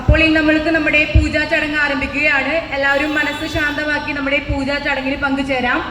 അപ്പോൾ ഇന്ന് നമ്മൾക്ക് നമ്മുടെ പൂജാ ചടങ്ങ് ആരംഭിക്കുകയാണ്. എല്ലാവരും മനസ്സ് ശാന്തമാക്കി നമ്മുടെ പൂജാ ചടങ്ങിൽ പങ്കുചേരാം.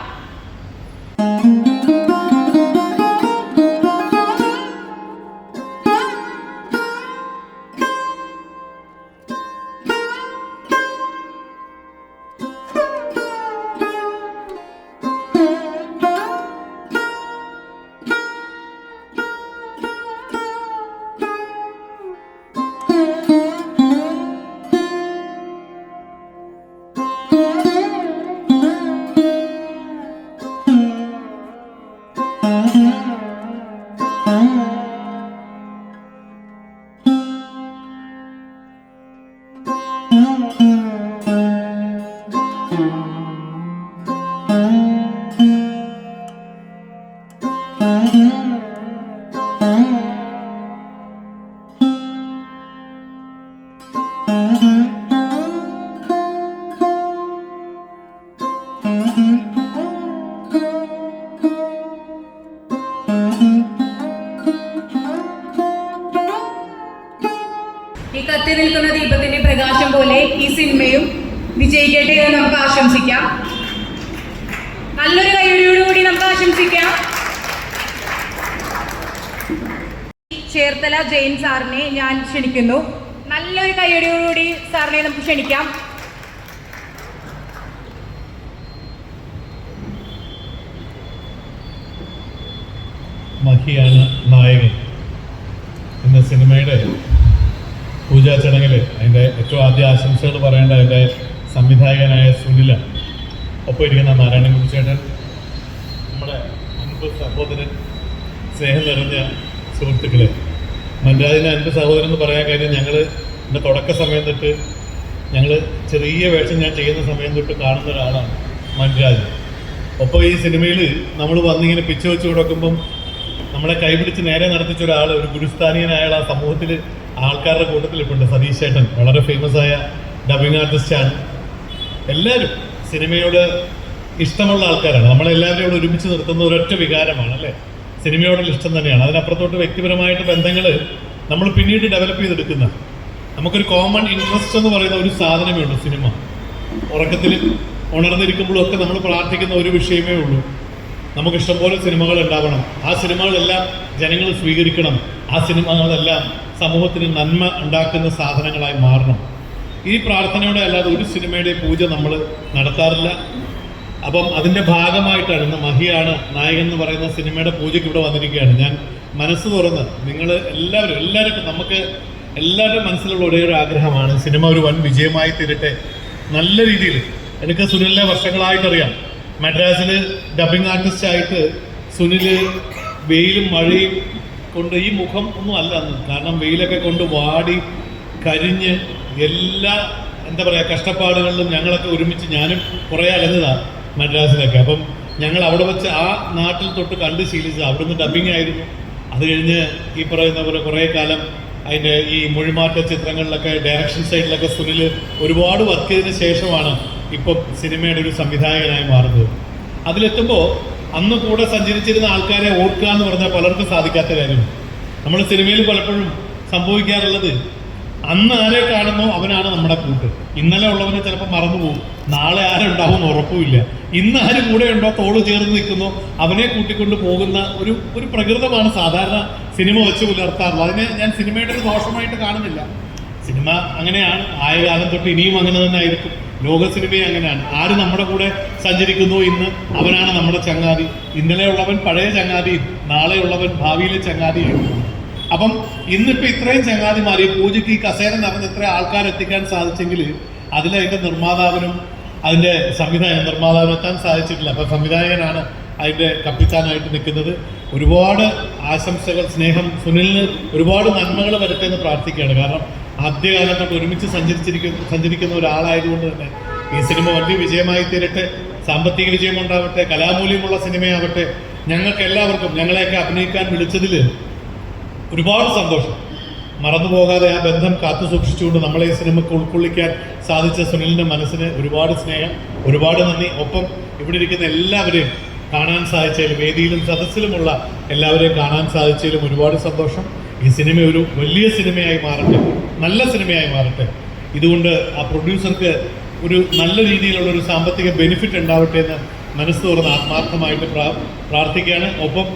ഈ കത്തി നിൽക്കുന്ന ദീപത്തിന്റെ പ്രകാശം പോലെ ഈ സിനിമയും വിജയിക്കട്ടെ എന്ന് നമുക്ക് ആശംസിക്കാം. നല്ലൊരു കൈയടിയോടുകൂടി നമുക്ക് ആശംസിക്കാം. ചേർത്തല ജെയിൻ സാറിനെ ഞാൻ ക്ഷണിക്കുന്നു. നല്ലൊരു കൈയടിയോടുകൂടി സാറിനെ നമുക്ക് ക്ഷണിക്കാം. മഹിയാണ് നായകൻ എന്ന സിനിമയുടെ പൂജാ ചടങ്ങിൽ അതിൻ്റെ ഏറ്റവും ആദ്യ ആശംസകൾ പറയേണ്ട അതിൻ്റെ സംവിധായകനായ സുനില, ഒപ്പം ഇരിക്കുന്ന നാരായണൻകുട്ടി ചേട്ടൻ, നമ്മുടെ അൻപ് സഹോദരൻ, സ്നേഹം നിറഞ്ഞ സുഹൃത്തുക്കളെ. മൻരാജിൻ്റെ അൻപ് സഹോദരൻ എന്ന് പറയാൻ കാര്യം ഞങ്ങൾ എൻ്റെ തുടക്ക സമയം തൊട്ട് ഞങ്ങൾ ചെറിയ വേഷം ഞാൻ ചെയ്യുന്ന സമയം തൊട്ട് കാണുന്ന ഒരാളാണ് മൻരാജ്. ഒപ്പം ഈ സിനിമയിൽ നമ്മൾ വന്നിങ്ങനെ പിച്ച് വെച്ച് കൊടുക്കുമ്പം നമ്മളെ കൈപിടിച്ച് നേരെ നടത്തിച്ച ഒരാൾ, ഒരു ഗുരുസ്ഥാനീയനായ ആ സമൂഹത്തിൽ ആൾക്കാരുടെ കൂട്ടത്തിൽ ഇപ്പോൾ ഉണ്ട്. സതീഷ് ചേട്ടൻ വളരെ ഫേമസ് ആയ ഡബിങ് ആർട്ടിസ്റ്റാണ്. എല്ലാവരും സിനിമയോട് ഇഷ്ടമുള്ള ആൾക്കാരാണ്. നമ്മളെല്ലാവരും ഒരുമിച്ച് നിർത്തുന്ന ഒരൊറ്റ വികാരമാണ് അല്ലേ, സിനിമയോടുള്ള ഇഷ്ടം തന്നെയാണ്. അതിനപ്പുറത്തോട്ട് വ്യക്തിപരമായിട്ട് ബന്ധങ്ങൾ നമ്മൾ പിന്നീട് ഡെവലപ്പ് ചെയ്തെടുക്കുന്ന, നമുക്കൊരു കോമൺ ഇൻട്രസ്റ്റ് എന്ന് പറയുന്ന ഒരു സാധനമേ ഉള്ളൂ സിനിമ. ഉറക്കത്തിൽ ഉണർന്നിരിക്കുമ്പോഴും ഒക്കെ നമ്മൾ പ്രാർത്ഥിക്കുന്ന ഒരു വിഷയമേ ഉള്ളൂ, നമുക്കിഷ്ടംപോലെ സിനിമകൾ ഉണ്ടാവണം, ആ സിനിമകളെല്ലാം ജനങ്ങൾ സ്വീകരിക്കണം, ആ സിനിമകളെല്ലാം സമൂഹത്തിന് നന്മ ഉണ്ടാക്കുന്ന സാധനങ്ങളായി മാറണം. ഈ പ്രാർത്ഥനയോടെ അല്ലാതെ ഒരു സിനിമയുടെ പൂജ നമ്മൾ നടത്താറില്ല. അപ്പം അതിൻ്റെ ഭാഗമായിട്ടാണ് ഇന്ന് മഹിയാണ് നായകൻ എന്ന് പറയുന്ന സിനിമയുടെ പൂജയ്ക്ക് ഇവിടെ വന്നിരിക്കുകയാണ്. ഞാൻ മനസ്സ് തുറന്ന് നിങ്ങൾ എല്ലാവർക്കും നമുക്ക് എല്ലാവരുടെയും മനസ്സിലുള്ള ഒരേ ഒരു ആഗ്രഹമാണ് സിനിമ ഒരു വൻ വിജയമായി തീരട്ടെ. നല്ല രീതിയിൽ എനിക്ക് സുനിലിനെ വർഷങ്ങളായിട്ടറിയാം. മദ്രാസിൽ ഡബിങ് ആർട്ടിസ്റ്റായിട്ട് സുനിൽ വെയിലും മഴയും കൊണ്ട്, ഈ മുഖം ഒന്നും അല്ല അന്ന്, കാരണം വെയിലൊക്കെ കൊണ്ട് വാടി കരിഞ്ഞ് എല്ലാ എന്താ പറയുക കഷ്ടപ്പാടുകളിലും ഞങ്ങളൊക്കെ ഒരുമിച്ച്, ഞാനും കുറേ അലഞ്ഞതാണ് മദ്രാസിലൊക്കെ. അപ്പം ഞങ്ങൾ അവിടെ വെച്ച് ആ നാട്ടിൽ തൊട്ട് കണ്ട് ശീലിച്ചത്. അവിടുന്ന് ഡബിങ് ആയിരുന്നു. അത് കഴിഞ്ഞ് ഈ പറയുന്ന പോലെ കുറേ കാലം അതിൻ്റെ ഈ മൊഴിമാറ്റ ചിത്രങ്ങളിലൊക്കെ ഡയറക്ഷൻ സൈഡിലൊക്കെ സുനിൽ ഒരുപാട് വർക്ക് ചെയ്തതിന് ശേഷമാണ് ഇപ്പം സിനിമയുടെ ഒരു സംവിധായകനായി മാറുന്നത്. അതിലെത്തുമ്പോൾ അന്ന് കൂടെ സഞ്ചരിച്ചിരുന്ന ആൾക്കാരെ ഓർക്കുക എന്ന് പറഞ്ഞാൽ പലർക്കും സാധിക്കാത്ത കാര്യമാണ്. നമ്മൾ സിനിമയിൽ പലപ്പോഴും സംഭവിക്കാറുള്ളത്, അന്ന് ആരെ കാണുന്നോ അവനാണ് നമ്മുടെ കൂട്ട്. ഇന്നലെ ഉള്ളവനെ ചിലപ്പോൾ മറന്നുപോകും, നാളെ ആരുണ്ടാവും ഉറപ്പുമില്ല. ഇന്ന് ആര് കൂടെ ഉണ്ടോ, തോള് ചേർന്ന് നിൽക്കുന്നോ അവനെ കൂട്ടിക്കൊണ്ട് പോകുന്ന ഒരു പ്രകൃതമാണ് സാധാരണ സിനിമ വെച്ച് പുലർത്താറുള്ളത്. അതിനെ ഞാൻ സിനിമയുടെ ഒരു ദോഷമായിട്ട് കാണുന്നില്ല. സിനിമ അങ്ങനെയാണ്, ആയ കാലം തൊട്ട് ഇനിയും അങ്ങനെ തന്നെ ആയിരിക്കും. ലോക സിനിമയും അങ്ങനെയാണ്. ആര് നമ്മുടെ കൂടെ സഞ്ചരിക്കുന്നു ഇന്ന് അവനാണ് നമ്മുടെ ചങ്ങാതി. ഇന്നലെ ഉള്ളവൻ പഴയ ചങ്ങാതിയും നാളെ ഉള്ളവൻ ഭാവിയിലെ ചങ്ങാതിയായിരിക്കും. അപ്പം ഇന്നിപ്പോൾ ഇത്രയും ചങ്ങാതിമാർ ഈ പൂജയ്ക്ക് ഈ കസേര നിറഞ്ഞ് ഇത്ര ആൾക്കാരെത്തിക്കാൻ സാധിച്ചെങ്കിൽ അതിലതിൻ്റെ നിർമ്മാതാവിനും അതിൻ്റെ നിർമ്മാതാവിനും എത്താൻ സാധിച്ചിട്ടില്ല. അപ്പം സംവിധായകനാണ് അതിൻ്റെ കപ്പിത്താനായിട്ട് നിൽക്കുന്നത്. ഒരുപാട് ആശംസകൾ, സ്നേഹം, സുനിലിന് ഒരുപാട് നന്മകൾ വരട്ടെ എന്ന് പ്രാർത്ഥിക്കുകയാണ്. കാരണം ആദ്യകാലത്തൊട്ട് ഒരുമിച്ച് സഞ്ചരിക്കുന്ന ഒരാളായതുകൊണ്ട് തന്നെ ഈ സിനിമ വലിയ വിജയമായി തീരട്ടെ, സാമ്പത്തിക വിജയം ഉണ്ടാവട്ടെ, കലാമൂല്യമുള്ള സിനിമയാവട്ടെ. ഞങ്ങൾക്ക് എല്ലാവർക്കും ഞങ്ങളെയൊക്കെ അഭിനയിക്കാൻ വിളിച്ചതിൽ ഒരുപാട് സന്തോഷം. മറന്നുപോകാതെ ആ ബന്ധം കാത്തു സൂക്ഷിച്ചുകൊണ്ട് നമ്മളെ ഈ സിനിമയ്ക്ക് ഉൾക്കൊള്ളിക്കാൻ സാധിച്ച സുനിലിൻ്റെ മനസ്സിന് ഒരുപാട് സ്നേഹം, ഒരുപാട് നന്ദി. ഒപ്പം ഇവിടെ ഇരിക്കുന്ന എല്ലാവരെയും കാണാൻ സാധിച്ചതിലും, വേദിയിലും സദസ്സിലുമുള്ള എല്ലാവരെയും കാണാൻ സാധിച്ചതിലും ഒരുപാട് സന്തോഷം. ഈ സിനിമ ഒരു വലിയ സിനിമയായി മാറട്ടെ, നല്ല സിനിമയായി മാറട്ടെ. ഇതുകൊണ്ട് ആ പ്രൊഡ്യൂസർക്ക് ഒരു നല്ല രീതിയിലുള്ള ഒരു സാമ്പത്തിക ബെനിഫിറ്റ് ഉണ്ടാവട്ടെ എന്ന് മനസ്സ് തുറന്ന് ആത്മാർത്ഥമായിട്ട് പ്രാർത്ഥിക്കുകയാണ്. ഒപ്പം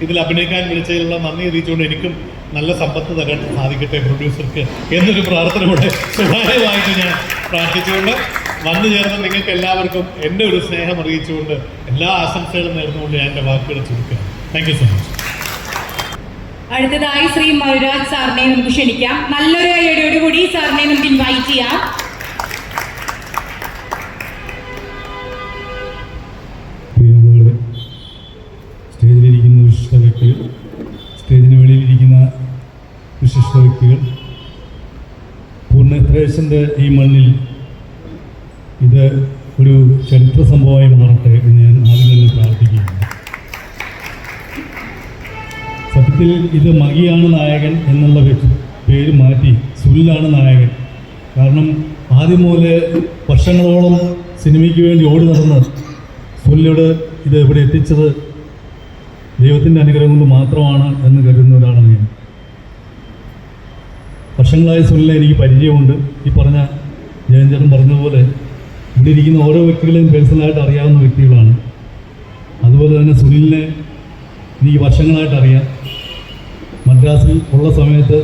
ഇതിൽ അഭിനയിക്കാൻ വിളിച്ചതിലുള്ള നന്ദി അറിയിച്ചുകൊണ്ട് എനിക്കും നല്ല സമ്പത്ത് തരാൻ സാധിക്കട്ടെ പ്രൊഡ്യൂസർക്ക് എന്നൊരു പ്രാർത്ഥന കൂടെ സ്വകാര്യമായിട്ട് ഞാൻ പ്രാർത്ഥിച്ചുകൊണ്ട് വന്നു ചേർന്ന് നിങ്ങൾക്ക് എല്ലാവർക്കും എൻ്റെ ഒരു സ്നേഹം അറിയിച്ചുകൊണ്ട് എല്ലാ ആശംസകളും നേർന്നുകൊണ്ട് ഞാൻ എൻ്റെ വാക്കുകൾ ചുരുക്കുകയാണ്. Thank you so much. അടുത്തതായി ശ്രീ മനുരാജ് സാറിനെ നമുക്ക് ക്ഷണിക്കാം. നല്ലൊരു കൈയടിയോടുകൂടി സാറിനെ നമുക്ക് ഇൻവൈറ്റ് ചെയ്യാം. സ്റ്റേജിലിരിക്കുന്ന വിശിഷ്ട വ്യക്തികൾ, സ്റ്റേജിന് വെളിയിലിരിക്കുന്ന വിശിഷ്ട വ്യക്തികൾ, പൂർണ്ണത്രേശൻ്റെ ഈ മണ്ണിൽ ഇത് ഒരു ചരിത്ര സംഭവമായി മാറട്ടെ എന്ന് ഞാൻ ആദ്യം തന്നെ പ്രാർത്ഥിക്കുകയാണ്. സത്യത്തിൽ ഇത് മഹിയാണ് നായകൻ എന്നുള്ള പേര് മാറ്റി സുനിലാണ് നായകൻ. കാരണം ആദ്യം മുതലേ വർഷങ്ങളോളം സിനിമയ്ക്ക് വേണ്ടി ഓടി നടന്ന് സുനിലോട് ഇത് ഇവിടെ എത്തിച്ചത് ദൈവത്തിൻ്റെ അനുഗ്രഹം കൊണ്ട് മാത്രമാണ് എന്ന് കരുതുന്ന ഒരാളാണ് ഞാൻ. വർഷങ്ങളായ സുനിലിനെ എനിക്ക് പരിചയമുണ്ട്. ഈ പറഞ്ഞ ജയൻചേട്ടൻ പറഞ്ഞതുപോലെ ഇവിടെ ഇരിക്കുന്ന ഓരോ വ്യക്തികളെയും പേഴ്സണലായിട്ട് അറിയാവുന്ന വ്യക്തികളാണ്. അതുപോലെ തന്നെ സുനിലിനെ എനിക്ക് വർഷങ്ങളായിട്ട് അറിയാം. മദ്രാസിൽ ഉള്ള സമയത്ത്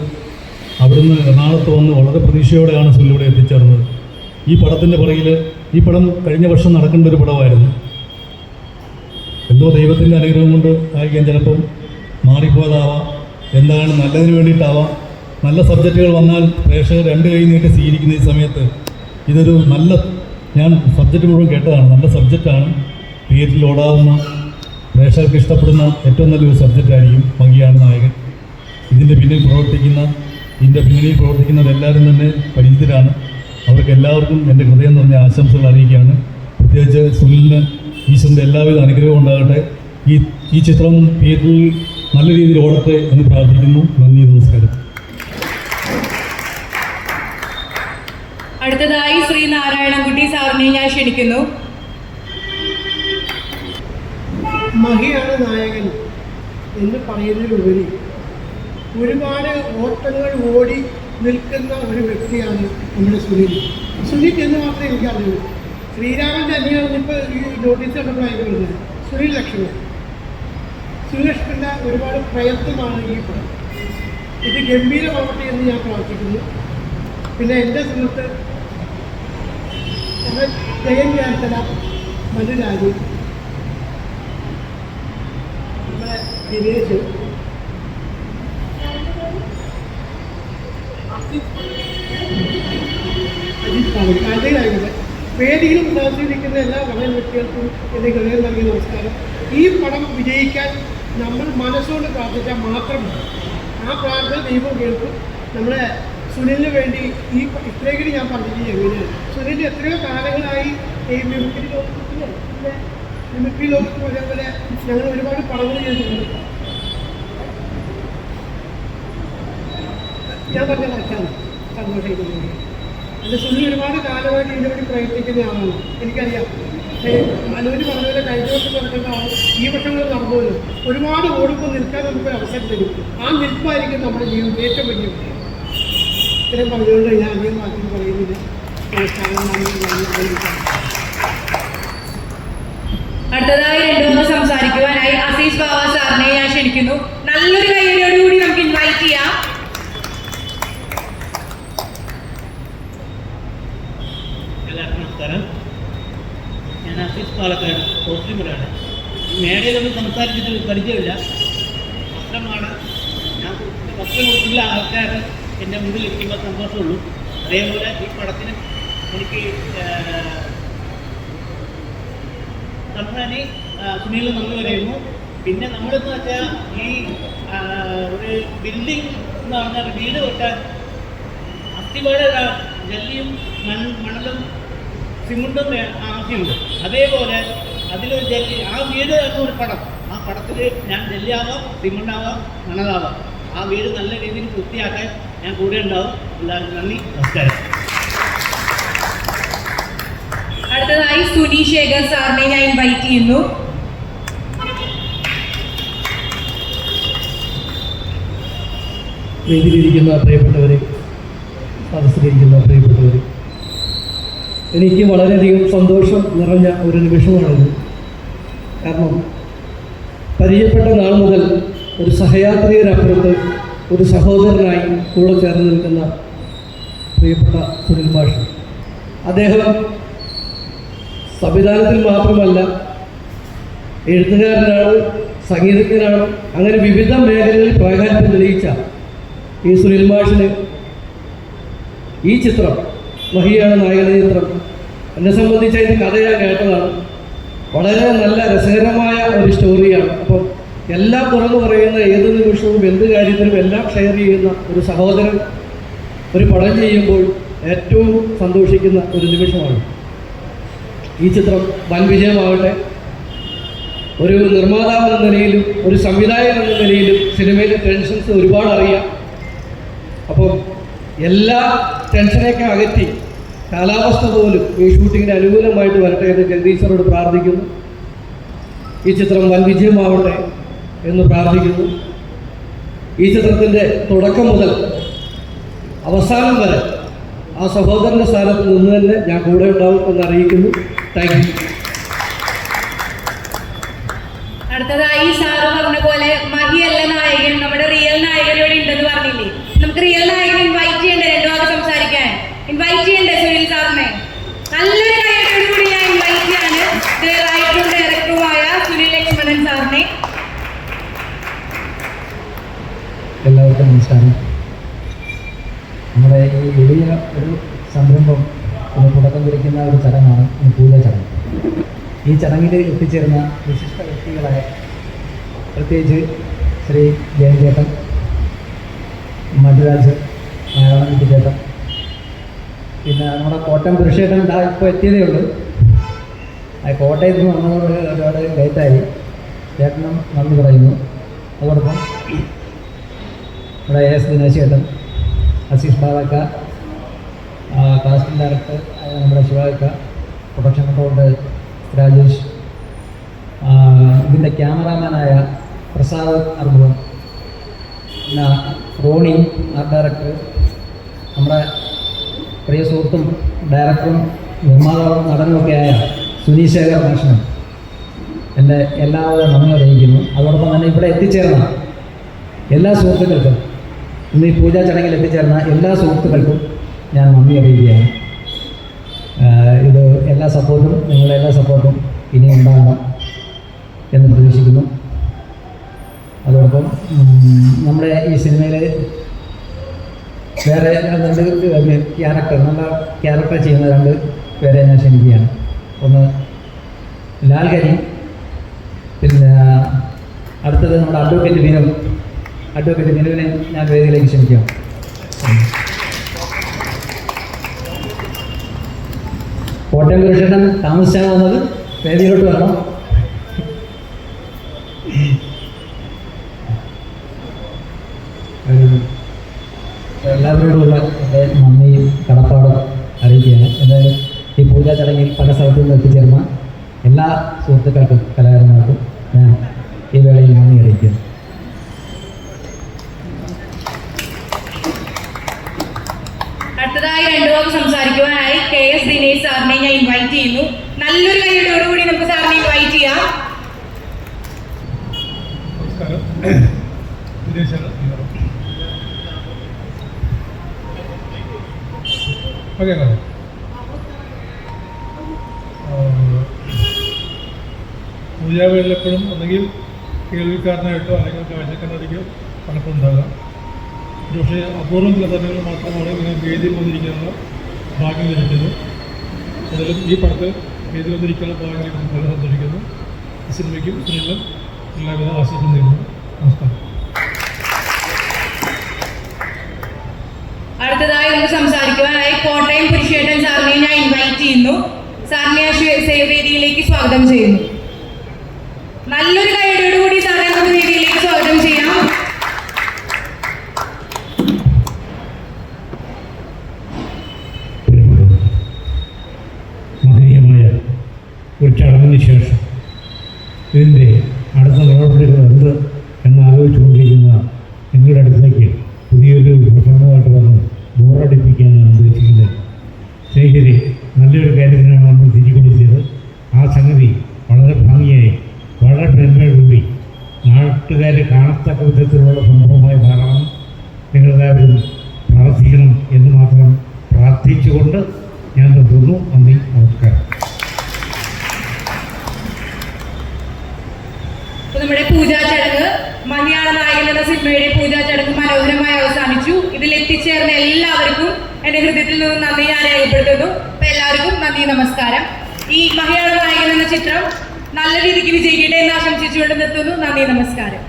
അവിടുന്ന് എറണാകുളത്ത് വന്ന് വളരെ പ്രതീക്ഷയോടെയാണ് സുനിൽ ഇവിടെ എത്തിച്ചേർന്നത്. ഈ പടത്തിൻ്റെ പുറകിൽ, ഈ പടം കഴിഞ്ഞ വർഷം നടക്കേണ്ട ഒരു പടമായിരുന്നു. എന്തോ ദൈവത്തിൻ്റെ അനുഗ്രഹം കൊണ്ട് ആയിരിക്കാം, ചിലപ്പം മാറിപ്പോയതാവാം, എന്താണ് നല്ലതിന് വേണ്ടിയിട്ടാവാം. നല്ല സബ്ജക്റ്റുകൾ വന്നാൽ പ്രേക്ഷകർ രണ്ട് കൈ നീട്ടി സ്വീകരിക്കുന്ന ഈ സമയത്ത് ഇതൊരു നല്ല, ഞാൻ സബ്ജക്റ്റ് മുഴുവൻ കേട്ടതാണ്, നല്ല സബ്ജക്റ്റാണ്. തിയേറ്ററിൽ ഓടാവുന്ന, പ്രേക്ഷകർക്ക് ഇഷ്ടപ്പെടുന്ന ഏറ്റവും നല്ലൊരു സബ്ജക്റ്റായിരിക്കും മഹിയാണ് നായകൻ. ഇതിൻ്റെ പിന്നിൽ പ്രവർത്തിക്കുന്നവരെല്ലാവരും തന്നെ പരിചിതരാണ്. അവർക്ക് എല്ലാവർക്കും എൻ്റെ ഹൃദയം നിറഞ്ഞ ആശംസകൾ അറിയിക്കുകയാണ്. പ്രത്യേകിച്ച് സുനിലിന് ഈശ്വരൻ്റെ എല്ലാവിധ അനുഗ്രഹവും ഉണ്ടാകട്ടെ. ഈ ചിത്രം തിയേറ്ററിൽ നല്ല രീതിയിൽ ഓടട്ടെ എന്ന് പ്രാർത്ഥിക്കുന്നു. നന്ദി, നമസ്കാരം. അടുത്തതായി ശ്രീ നാരായണൻകുട്ടി സാറിനെ ഞാൻ ക്ഷണിക്കുന്നു. മഹിയാണ് നായകൻ എന്ന് പറയുന്നതിലുപരി ഒരുപാട് ഓട്ടങ്ങൾ ഓടി നിൽക്കുന്ന ഒരു വ്യക്തിയാണ് നമ്മുടെ സുനിൽ. സുനിൽ എന്ന് മാത്രമേ എനിക്കറിയൂ. ശ്രീരാമൻ്റെ അന്യാണ് ഇപ്പോൾ ഈ നോട്ടീസ് കണ്ടപ്പോഴായിട്ട് വരുന്നത്. സുനിൽ ലക്ഷ്മൺ ഒരുപാട് പ്രയത്നമാണ് ഈ പടം. ഇത് ഗംഭീരമാവട്ടെ എന്ന് ഞാൻ പ്രാർത്ഥിക്കുന്നു. പിന്നെ എൻ്റെ സുഹൃത്ത് നമ്മുടെ ജയൻ വ്യാസല, മനുരാജ്, നമ്മുടെ ദിനേശ്, അജിത് പാവടി, ആദ്യമായിട്ട് വേദിയിലും പ്രദർശിപ്പിക്കുന്ന എല്ലാ മകൻ വ്യക്തികൾക്കും എൻ്റെ ഹൃദയം നൽകിയ നമസ്കാരം. ഈ പടം വിജയിക്കാൻ നമ്മൾ മനസ്സുകൊണ്ട് പ്രാർത്ഥിച്ചാൽ മാത്രമേ ആ പ്രാർത്ഥന ദൈവം കേൾക്കും. നമ്മുടെ സുനിലിന് വേണ്ടി ഈ ഇത്രയെങ്കിലും ഞാൻ പറഞ്ഞിട്ട് എങ്ങനെയാണ് സുനിൽ എത്രയോ കാലങ്ങളായി ഈ മിമിക്രി ലോകത്ത് അതേപോലെ ഞങ്ങൾ ഒരുപാട് പടങ്ങൾ ചെയ്തിട്ടുണ്ട്. ഞാൻ പറഞ്ഞ മറ്റാണ് സന്തോഷിക്കുന്നത്. എൻ്റെ സുനിൽ ഒരുപാട് കാലമായിട്ട് ഇതിനുവേണ്ടി പ്രയത്നിക്കുന്ന ആളാണ്. എനിക്കറിയാം. മനോജ് പറഞ്ഞപോലെ കഴിഞ്ഞ വർഷം നടക്കേണ്ട ആൾ ഈ വർഷങ്ങളിൽ നടന്നുപോലും ഒരുപാട് ഓടുമ്പോൾ നിൽക്കാൻ നമുക്കൊരു അവസരം തരും. ആ നിൽപ്പായിരിക്കും നമ്മുടെ ജീവിതം ഏറ്റവും വലിയ. ഇത്രയും പറഞ്ഞുകൊണ്ട് ഞാൻ അധികം വാക്കിൽ പറയുന്നില്ല. അടുത്തതായി രണ്ടുമൂന്ന് സംസാരിക്കുവാനായി അസീസ് ബാബ സാറിനെ ഞാൻ ക്ഷണിക്കുന്നു. നല്ലൊരു കൈയോടുകൂടി നമുക്ക് ഇൻവൈറ്റ് ചെയ്യാം. എല്ലാവർക്കും നമസ്കാരം. ഞാൻ അസീസ് പാലക്കാട് കോസ്റ്റ്യൂമറാണ്. മേടയിലൊന്നും സംസാരിച്ചിട്ട് പരിചയമില്ല. വസ്ത്രമാണ് ഞാൻ വസ്ത്രം കൊടുത്തുള്ള ആൾക്കാർ എൻ്റെ മുമ്പിൽ ഇരിക്കുമ്പോൾ സന്തോഷമുള്ളൂ. അതേപോലെ ഈ പടത്തിന് എനിക്ക് സംസാരി സുനിൽ നന്ദി പറയുന്നു. പിന്നെ നമ്മളെന്ന് വെച്ചാൽ ഈ ഒരു ബിൽഡിംഗ് എന്ന് പറഞ്ഞാൽ വീട് വെട്ടാൻ അസ്ഥിപാട് ജല്ലിയും മണലും സിമണ്ടും ആവശ്യമുണ്ട്. അതേപോലെ അതിലൊരു ജല്ലി, ആ വീട് എന്നൊരു പടം, ആ പടത്തിൽ ഞാൻ ജല്ലിയാവാം, സിമണ്ടാവാം, മണലാവാം. ആ വീട് നല്ല രീതിയിൽ വൃത്തിയാക്കാൻ ഞാൻ കൂടെ ഉണ്ടാവും. എല്ലാവർക്കും നന്ദി, നമസ്കാരം. അടുത്തതായി സുനി ശേഖർ സാറിനെ ഞാൻ ഇൻവൈറ്റ് ചെയ്യുന്നു. വേദിയിലിരിക്കുന്ന പ്രിയപ്പെട്ടവർ, സദസ്സിലിരിക്കുന്ന പ്രിയപ്പെട്ടവർ, എനിക്ക് വളരെയധികം സന്തോഷം നിറഞ്ഞ ഒരു നിമിഷമാണിത്. കാരണം പരിചയപ്പെട്ട നാൾ മുതൽ ഒരു സഹയാത്രികരപ്പുറത്ത് ഒരു സഹോദരനായി കൂടെ ചേർന്ന് നിൽക്കുന്ന പ്രിയപ്പെട്ട സുനിൽ മാഷ്, അദ്ദേഹം സംവിധാനത്തിൽ മാത്രമല്ല എഴുത്തുകാരനാണ്, സംഗീതജ്ഞനാണ്. അങ്ങനെ വിവിധ മേഖലകളിൽ പ്രാഗൽഭ്യം തെളിയിച്ച ഈ സുനിൽ മാഷിന് ഈ ചിത്രം, മഹിയാണ് നായകന്റെ ചിത്രം, എന്നെ സംബന്ധിച്ച് അതിൻ്റെ കഥ ഞാൻ കേട്ടതാണ്. വളരെ നല്ല രസകരമായ ഒരു സ്റ്റോറിയാണ്. അപ്പം എല്ലാം തുറന്നു പറയുന്ന, ഏത് നിമിഷവും എന്ത് കാര്യത്തിലും എല്ലാം ഷെയർ ചെയ്യുന്ന ഒരു സഹോദരൻ ഒരു പടം ചെയ്യുമ്പോൾ ഏറ്റവും സന്തോഷിക്കുന്ന ഒരു നിമിഷമാണ്. ഈ ചിത്രം വൻ വിജയമാവട്ടെ. ഒരു നിർമ്മാതാവ് എന്ന നിലയിലും ഒരു സംവിധായകൻ എന്ന നിലയിലും സിനിമയിലെ ടെൻഷൻസ് ഒരുപാട് അറിയാം. അപ്പം എല്ലാ ടെൻഷനെയൊക്കെ അകറ്റി കാലാവസ്ഥ പോലും ഈ ഷൂട്ടിങ്ങിന് അനുകൂലമായിട്ട് വരട്ടെ എന്ന് ജഗദീശ്വരോട് പ്രാർത്ഥിക്കുന്നു. ഈ ചിത്രം വൻ വിജയമാവട്ടെ എന്ന് പ്രാർത്ഥിക്കുന്നു. ഈ ചിത്രത്തിൻ്റെ തുടക്കം മുതൽ അവസാനം വരെ ആ സഹോദരൻ്റെ സ്ഥാനത്ത് നിന്ന് തന്നെ ഞാൻ കൂടെ ഉണ്ടാവും എന്ന് അറിയിക്കുന്നു. Thank you. അടുത്തതായി സാറ് പറഞ്ഞ പോലെ മഹിയല്ല നായകൻ, നമ്മുടെ റിയൽ നായകൻ ഇവിടെ ഉണ്ടെന്ന് പറഞ്ഞില്ലേ. നമുക്ക് റിയൽ നായകൻ ഇൻവൈറ്റ് ചെയ്യണ്ടേ, രണ്ടു വാക്ക് സംസാരിക്കാൻ ഇൻവൈറ്റ് ചെയ്യണ്ടേ സുനിൽ സാറിനെ? നല്ലൊരു കൈയ്യോട് കൂടി ഞാൻ ഇൻവൈറ്റ് ചെയ്യാണ് റൈറ്ററും ഡയറക്ടറുമായ സുനിൽ ലക്ഷ്മണൻ സാറിനെ. എല്ലാവർക്കും നമസ്കാരം. നമ്മുടെ ഈ വലിയ ഒരു സംരംഭം തുടക്കം കുറിക്കുന്ന ഒരു ചടങ്ങാണ് പൂജ ചടങ്ങ്. ഈ ചടങ്ങിൽ എത്തിച്ചേർന്ന വിശിഷ്ട വ്യക്തികളായ പ്രത്യേകിച്ച് ശ്രീ ജയൻചേട്ടൻ, മധുരാജ്, നാരായണൻ ചേട്ടൻ, പിന്നെ നമ്മുടെ കോട്ടയം പുരുഷേട്ടൻ ഇപ്പോൾ എത്തിയതേ ഉള്ളൂ. കോട്ടയത്ത് നിന്ന് വന്നതോട് ഒരുപാട് ലേറ്റായി. ചേട്ടനും നന്ദി പറയുന്നു. അതോടൊപ്പം നമ്മുടെ AS ദിനേശ് ചേട്ടൻ, അസീസ് ബാവക്ക, കാസ്റ്റിംഗ് ഡയറക്ടർ നമ്മുടെ ശിവാക്ക, പ്രൊഡക്ഷൻ കൺട്രോളർ രാജേഷ്, ഇതിൻ്റെ ക്യാമറാമാനായ പ്രസാദ് അർബുവൻ, പിന്നെ റോണി ആർട്ട് ഡയറക്ടർ, നമ്മുടെ പ്രിയ സുഹൃത്തും ഡയറക്ടറും നിർമ്മാതാവും നടനുമൊക്കെയായ സുനീഷ് ശേഖർ മാഷിനും എൻ്റെ എല്ലാവരും നന്ദി അറിയിക്കുന്നു. അതോടൊപ്പം തന്നെ ഇവിടെ എത്തിച്ചേർന്ന എല്ലാ സുഹൃത്തുക്കൾക്കും, ഇന്ന് ഈ പൂജാ ചടങ്ങിൽ എത്തിച്ചേർന്ന എല്ലാ സുഹൃത്തുക്കൾക്കും ഞാൻ നന്ദി അറിയിക്കുകയാണ്. ഇത് എല്ലാ സപ്പോർട്ടും, നിങ്ങളുടെ എല്ലാ സപ്പോർട്ടും ഇനി ഉണ്ടാകണം എന്ന് പ്രതീക്ഷിക്കുന്നു. അതോടൊപ്പം നമ്മുടെ ഈ സിനിമയിൽ വേറെ രണ്ട് നല്ല ക്യാരക്ടർ ചെയ്യുന്ന രണ്ട് പേരെ ഞാൻ ക്ഷണിക്കുകയാണ്. ഒന്ന് ലാൽ കരീം, പിന്നെ അടുത്തത് നമ്മുടെ അഡ്വക്കേറ്റ് വിനുവിനെ ഞാൻ വേദിയിലേക്ക് ക്ഷണിക്കാം. കോട്ടയം പുരുഷേട്ടൻ താമസിച്ചാണ് വന്നത്, വേദിയിലോട്ട് വരണം. എല്ലാവരോടുമുള്ള എൻ്റെ നന്ദിയും കടപ്പാടും അറിയിക്കുകയാണ്. എന്തായാലും ഈ പൂജാ ചടങ്ങിൽ പല സ്ഥലത്തു നിന്ന് എത്തിച്ചേർന്ന എല്ലാ സുഹൃത്തുക്കൾക്കും കലാകാരന്മാർക്കും ഞാൻ ഈ വേളയിൽ നന്ദി അറിയിക്കുന്നു. അടുത്തതായി രണ്ടു വാക്ക് സംസാരിക്കുവാനായി KS ദിനേശ് സാറിനെ ഞാൻ ഇൻവൈറ്റ് ചെയ്യുന്നു. നല്ലൊരു കൈയോടുകൂടി നമുക്ക് സാറിനെ ഇൻവൈറ്റ് ചെയ്യാം. നമസ്കാരം. ദിനേശാണ്. ഓക്കെ, പൂജാവേളിൽ എപ്പോഴും ഒന്നെങ്കിൽ കേൾവിക്കാരനായിട്ടോ അല്ലെങ്കിൽ കാഴ്ചക്കാരനായിരിക്കും പലപ്പോഴും ഉണ്ടാകാം. പക്ഷേ അപൂർവം ചില സമയങ്ങളിൽ മാത്രമാണ് ഇങ്ങനെ വേദിയിൽ വന്നിരിക്കാനുള്ള ഭാഗ്യം ലഭിക്കുന്നത്. അതിലും ഈ പടത്തിൽ വേദിയിൽ വന്നിരിക്കാനുള്ള ഭാഗ്യം ലഭിക്കുന്നത് വളരെ സന്തോഷിക്കുന്നു. ഈ സിനിമയ്ക്കും സുനിലും എല്ലാവിധ ആശംസകളും നേരുന്നു. നമസ്കാരം. അടുത്തതായി നമുക്ക് സംസാരിക്കുവാനായി കോട്ടയം പുരുഷേട്ടൻ സാറിനെ ഞാൻ ഇൻവൈറ്റ് ചെയ്യുന്നു. സാറിനെ വേദിയിലേക്ക് സ്വാഗതം ചെയ്യുന്നു. നല്ലൊരു കൈയോടുകൂടി സാറെ നമുക്ക് വേദിയിലേക്ക് സ്വാഗതം ചെയ്യാം. മഹനീയമായ ഒരു ചടങ്ങിന് ശേഷം ഇതിൻ്റെ അടുത്ത നടപടികൾ എന്ത് എന്നാലോചിച്ചുകൊണ്ടിരിക്കുന്ന നിങ്ങളുടെ അടുത്തേക്ക് പുതിയൊരു സ്നേഹിതരെ, നല്ലൊരു കാര്യത്തിനാണ് നമ്മൾ തിരികൊളുത്തിയത്. ആ സംഗതി വളരെ ഭംഗിയായി വളരെ പെരുമയോടുകൂടി നാട്ടുകാരെ കാണത്തക്ക വിധത്തിലുള്ള സംഭവമായി മാറണം. നിങ്ങളെല്ലാവരും പ്രാർത്ഥിക്കണം എന്ന് മാത്രം പ്രാർത്ഥിച്ചുകൊണ്ട് ഞാൻ നിർത്തുന്നു. നന്ദി, നമസ്കാരം. നമ്മുടെ പൂജാ ചടങ്ങ് മലയാള നായകൻ എന്ന സിനിമയുടെ പൂജാ ചടങ്ങ് മനോഹരമായി അവസാനിച്ചു. ഇതിൽ എത്തിച്ചേർന്ന എല്ലാവർക്കും എന്റെ ഹൃദയത്തിൽ നിന്ന് നന്ദി ഞാൻ രേഖപ്പെടുത്തുന്നു. അപ്പൊ എല്ലാവർക്കും നന്ദി, നമസ്കാരം. ഈ മലയാള നായകൻ എന്ന ചിത്രം നല്ല രീതിക്ക് വിജയിക്കട്ടെ എന്ന് ആശംസിച്ചുകൊണ്ട് നിർത്തുന്നു. നന്ദി, നമസ്കാരം.